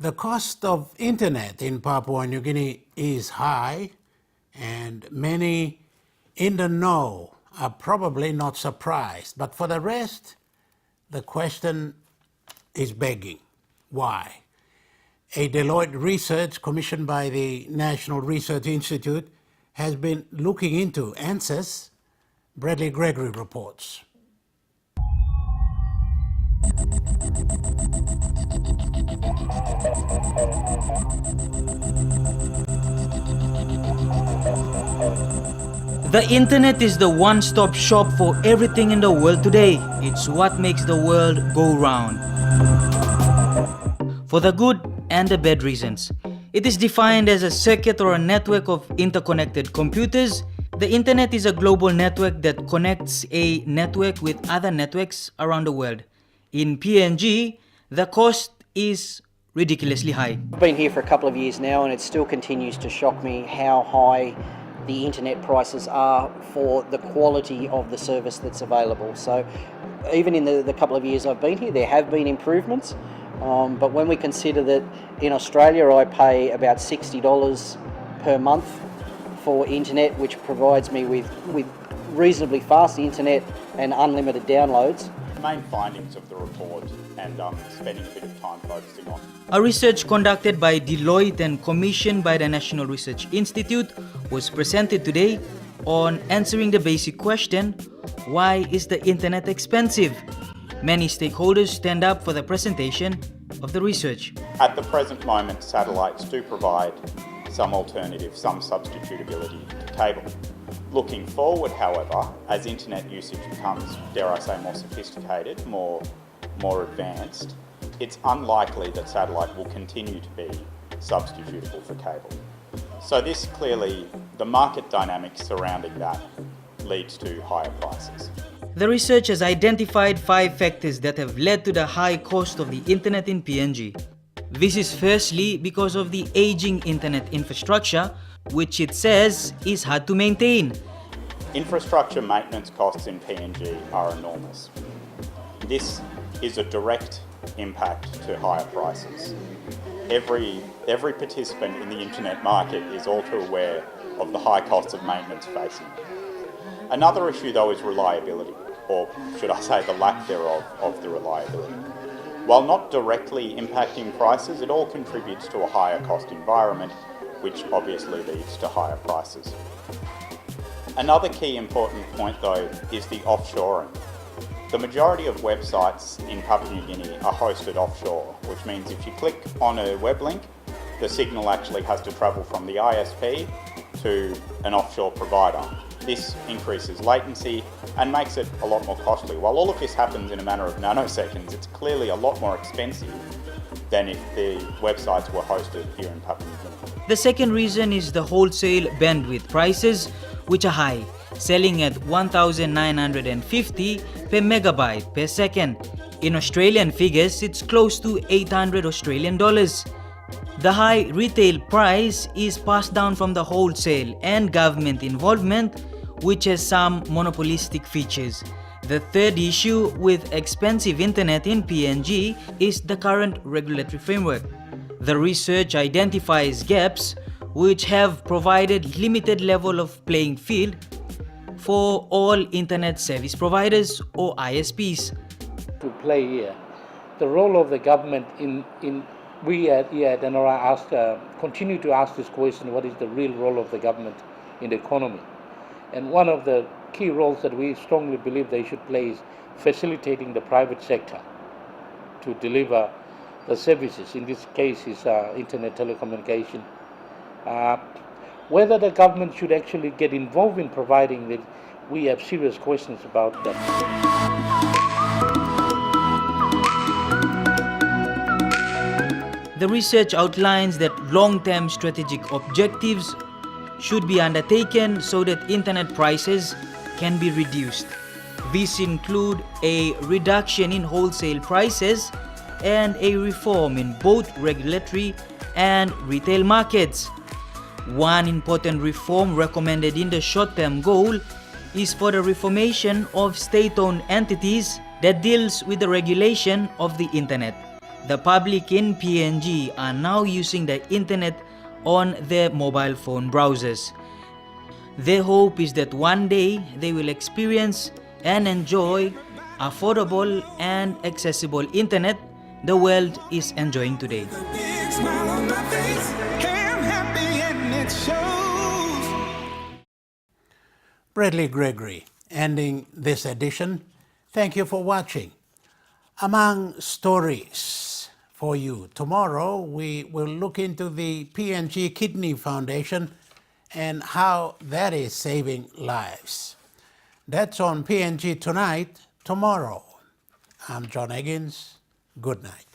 The cost of internet in Papua New Guinea is high, and many in the know are probably not surprised. But for the rest, the question is begging. Why? A Deloitte research commissioned by the National Research Institute has been looking into answers. Bradley Gregory reports. The internet is the one-stop shop for everything in the world today. It's what makes the world go round. For the good and the bad reasons. It is defined as a circuit or a network of interconnected computers. The internet is a global network that connects a network with other networks around the world. In PNG, the cost is ridiculously high. I've been here for a couple of years now, and it still continues to shock me how high the internet prices are for the quality of the service that's available. So even in the couple of years I've been here, there have been improvements, but when we consider that in Australia I pay about $60 per month for internet, which provides me with reasonably fast internet and unlimited downloads. Main findings of the report, and spending a bit of time focusing on. A research conducted by Deloitte and commissioned by the National Research Institute was presented today on answering the basic question, why is the internet expensive? Many stakeholders stand up for the presentation of the research. At the present moment, satellites do provide some alternative, some substitutability to cable. Looking forward, however, as internet usage becomes, dare I say, more sophisticated, more advanced, it's unlikely that satellite will continue to be substitutable for cable. So this clearly, the market dynamics surrounding that leads to higher prices. The research has identified 5 factors that have led to the high cost of the internet in PNG. This is firstly because of the aging internet infrastructure, which it says is hard to maintain. Infrastructure maintenance costs in PNG are enormous. This is a direct impact to higher prices. Every participant in the internet market is all too aware of the high costs of maintenance facing it. Another issue though is reliability, or should I say the lack thereof of the reliability. While not directly impacting prices, it all contributes to a higher cost environment, which obviously leads to higher prices. Another key important point though is the offshoring. The majority of websites in Papua New Guinea are hosted offshore, which means if you click on a web link, the signal actually has to travel from the ISP to an offshore provider. This increases latency and makes it a lot more costly. While all of this happens in a matter of nanoseconds, it's clearly a lot more expensive than if the websites were hosted here in Papua New Guinea. The second reason is the wholesale bandwidth prices, which are high, selling at 1,950 per megabyte per second. In Australian figures, it's close to 800 Australian dollars. The high retail price is passed down from the wholesale and government involvement, which has some monopolistic features. The third issue with expensive internet in PNG is the current regulatory framework. The research identifies gaps which have provided limited level of playing field for all internet service providers or ISPs. To play here, the role of the government we at NRI continue to ask this question: what is the real role of the government in the economy? And one of the key roles that we strongly believe they should play is facilitating the private sector to deliver the services. In this case is internet telecommunication. Whether the government should actually get involved in providing it, we have serious questions about that. The research outlines that long-term strategic objectives should be undertaken so that internet prices can be reduced. These include a reduction in wholesale prices and a reform in both regulatory and retail markets. One important reform recommended in the short-term goal is for the reformation of state-owned entities that deals with the regulation of the internet. The public in PNG are now using the internet on their mobile phone browsers. Their hope is that one day they will experience and enjoy affordable and accessible internet the world is enjoying today. Big smile on my face. Hey, I'm happy and it shows. Bradley Gregory ending this edition. Thank you for watching. Among stories for you, tomorrow we will look into the PNG Kidney Foundation and how that is saving lives. That's on PNG Tonight tomorrow. I'm John Eggins. Good night.